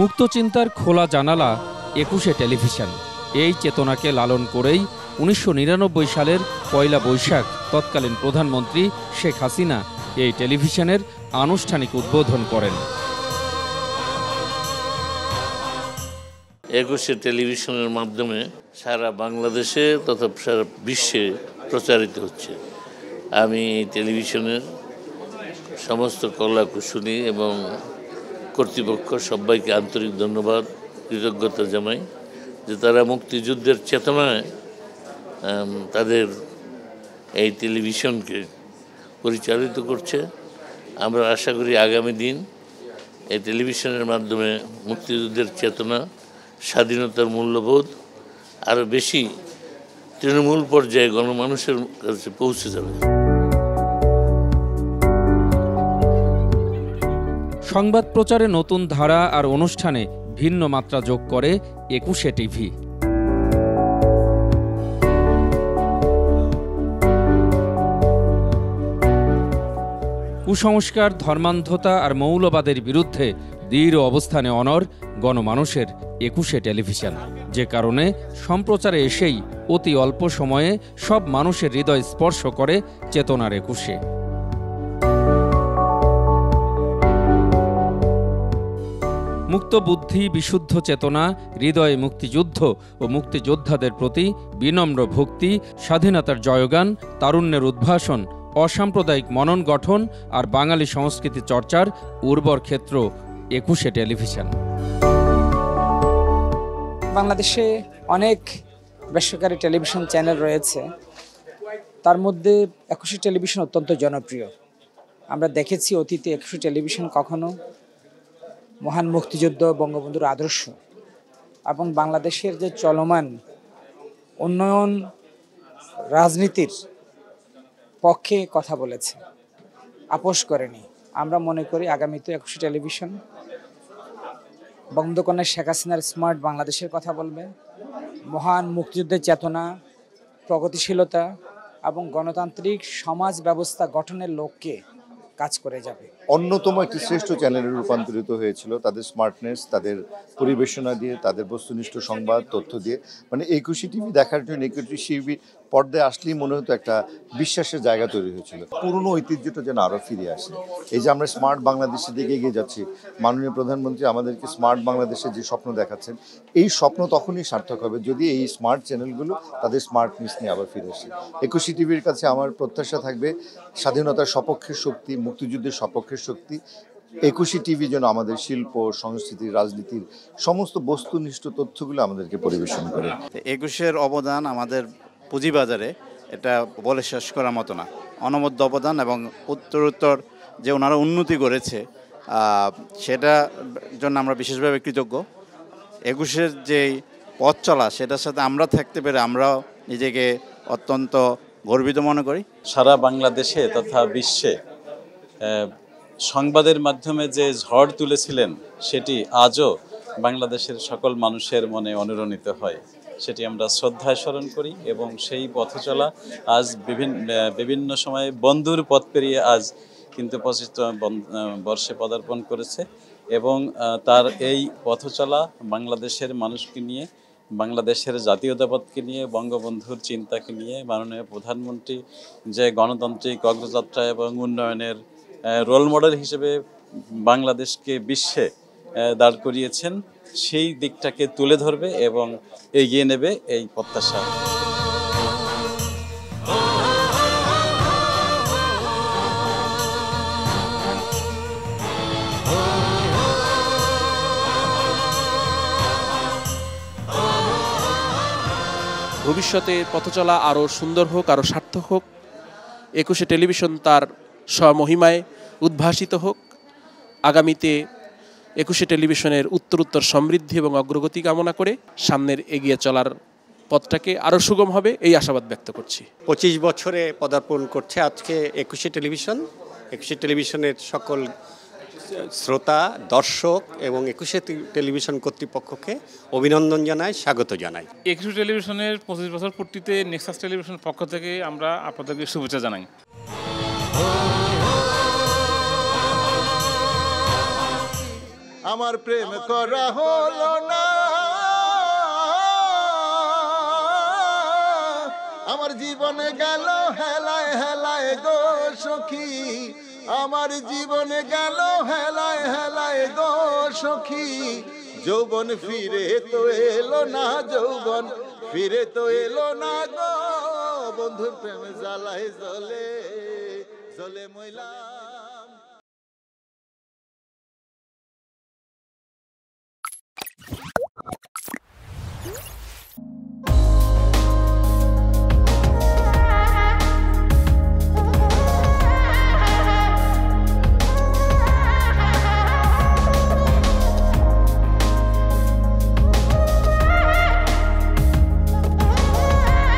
মুক্ত চিন্তার খোলা জানালা ২১শে টেলিভিশন। এই চেতনাকে লালন করেই ১৯৯৯ সালের ১লা বৈশাখ তৎকালীন প্রধানমন্ত্রী শেখ হাসিনা এই টেলিভিশনের আনুষ্ঠানিক উদ্বোধন করেন। ২১শে টেলিভিশনের মাধ্যমে সারা বাংলাদেশে তথা সারা বিশ্বে প্রচারিত হচ্ছে। আমি এই টেলিভিশনের সমস্ত কলা কুশলী এবং কর্তৃপক্ষ সবাইকে আন্তরিক ধন্যবাদ, কৃতজ্ঞতা জানাই যে তারা মুক্তিযুদ্ধের চেতনায় তাদের এই টেলিভিশনকে পরিচালিত করছে। আমরা আশা করি আগামী দিন এই টেলিভিশনের মাধ্যমে মুক্তিযুদ্ধের চেতনা, স্বাধীনতার মূল্যবোধ আরও বেশি তৃণমূল পর্যায়ে গণমানুষের কাছে পৌঁছে যাবে। সংবাদ প্রচারে নতুন ধারা আর অনুষ্ঠানে ভিন্ন মাত্রা যোগ করে ২১শে টিভি। কুসংস্কার, ধর্মান্ধতা আর মৌলবাদের বিরুদ্ধে দৃঢ় অবস্থানে অনড় গণমানুষের ২১শে টেলিভিশন, যে কারণে সম্প্রচারে এসেই অতি অল্প সময়ে সব মানুষের হৃদয় স্পর্শ করে চেতনার ২১শে। মুক্ত বুদ্ধি, বিশুদ্ধ চেতনা, হৃদয়ে মুক্তিযুদ্ধ ও মুক্তিযোদ্ধাদের প্রতি বিনম্র ভক্তি, স্বাধীনতার জয়গান, তারুণ্যের উদ্ভাসন, অসাম্প্রদায়িক মনন গঠন আর বাঙালি সংস্কৃতি চর্চার উর্বর ক্ষেত্র ২১শে টেলিভিশন। বাংলাদেশে অনেক বেসরকারি টেলিভিশন চ্যানেল রয়েছে, তার মধ্যে ২১শে টেলিভিশন অত্যন্ত জনপ্রিয়। আমরা দেখেছি অতীতে ২১শে টেলিভিশন কখনো মহান মুক্তিযুদ্ধ, বঙ্গবন্ধুর আদর্শ এবং বাংলাদেশের যে চলমান উন্নয়ন রাজনীতির পক্ষে কথা বলেছে, আপোষ করেনি। আমরা মনে করি আগামীতে ২১শে টেলিভিশন বঙ্গবন্ধু শেখ হাসিনার স্মার্ট বাংলাদেশের কথা বলবে, মহান মুক্তিযুদ্ধের চেতনা, প্রগতিশীলতা এবং গণতান্ত্রিক সমাজ ব্যবস্থা গঠনের লক্ষ্যে কাজ করে যাবে। অন্যতম একটি শ্রেষ্ঠ চ্যানেলে রূপান্তরিত হয়েছিল তাদের স্মার্টনেস, তাদের পরিবেশনা দিয়ে, তাদের বস্তুনিষ্ঠ সংবাদ তথ্য দিয়ে। মানে ২১শে টিভি দেখার জন্য ২১শে টিভি পর্দায় আসলেই মনে হতো একটা বিশ্বাসের জায়গা তৈরি হয়েছিল। পুরনো ঐতিহ্যটা যেন আরও ফিরে আসে। এই যে আমরা স্মার্ট বাংলাদেশের দিকে এগিয়ে যাচ্ছি, মাননীয় প্রধানমন্ত্রী আমাদেরকে স্মার্ট বাংলাদেশের যে স্বপ্ন দেখাচ্ছেন, এই স্বপ্ন তখনই সার্থক হবে যদি এই স্মার্ট চ্যানেলগুলো তাদের স্মার্টনেস নিয়ে আবার ফিরে আসে। ২১শে টিভির কাছে আমার প্রত্যাশা থাকবে স্বাধীনতার সপক্ষের শক্তি, মুক্তিযুদ্ধের সপক্ষের শক্তি। ২১শে টিভি যেন আমাদের শিল্প, সংস্কৃতি, রাজনীতির সমস্ত বস্তুনিষ্ঠ তথ্যগুলো আমাদেরকে পরিবেশন করে। ২১শের অবদান আমাদের পুঁজিবাজারে এটা বলে শেষ করার মতো না। অনবদ্য অবদান এবং উত্তরোত্তর যে ওনারা উন্নতি করেছে সেটার জন্য আমরা বিশেষভাবে কৃতজ্ঞ। ২১শের যেই পথ চলা সেটার সাথে আমরা থাকতে পেরে আমরাও নিজেকে অত্যন্ত গর্বিত মনে করি। সারা বাংলাদেশে তথা বিশ্বে সংবাদের মাধ্যমে যে ঝড় তুলেছিলেন সেটি আজও বাংলাদেশের সকল মানুষের মনে অনুরণিত হয়, সেটি আমরা শ্রদ্ধায় স্মরণ করি এবং সেই পথ চলা আজ বিভিন্ন সময়ে বন্ধুর পথ পেরিয়ে আজ কিন্তু ২৫তম বর্ষে পদার্পণ করেছে এবং তার এই পথ চলা বাংলাদেশের মানুষকে নিয়ে, বাংলাদেশের জাতীয়তাবাদকে নিয়ে, বঙ্গবন্ধুর চিন্তাকে নিয়ে মাননীয় প্রধানমন্ত্রী যে গণতান্ত্রিক অগ্রযাত্রা এবং উন্নয়নের রোল মডেল হিসেবে বাংলাদেশকে বিশ্বে দাঁড় করিয়েছেন, সেই দিকটাকে তুলে ধরবে এবং এগিয়ে নেবে এই প্রত্যাশা। ভবিষ্যতে পথচলা আরও সুন্দর হোক, আরও সার্থক হোক, ২১শে টেলিভিশন তার স্বমহিমায় উদ্ভাসিত হোক। আগামীতে ২১শে টেলিভিশনের উত্তরোত্তর সমৃদ্ধি এবং অগ্রগতি কামনা করে সামনের এগিয়ে চলার পথটাকে আরও সুগম হবে এই আশাবাদ ব্যক্ত করছি। ২৫ বছরে পদার্পণ করছে আজকে ২১শে টেলিভিশন। ২১শে টেলিভিশনের সকল শ্রোতা, দর্শক এবং ২১শে টেলিভিশন কর্তৃপক্ষকে অভিনন্দন জানাই, স্বাগত জানাই। ২১শে টেলিভিশনের ২৫ বছর পূর্তিতে নেক্সাস টেলিভিশনের পক্ষ থেকে আমরা আপনাদেরকে শুভেচ্ছা জানাই। আমার প্রেম করা হলো না, আমার জীবনে গেল হেলায় হেলায় গো সখী, আমার জীবনে গেল হেলায় হেলায় গো সখী। যৌবন ফিরে তো এলো না, যৌবন ফিরে তো এলো না গো, বন্ধুর প্রেমে জ্বালায় জ্বলে জ্বলে ময়লা।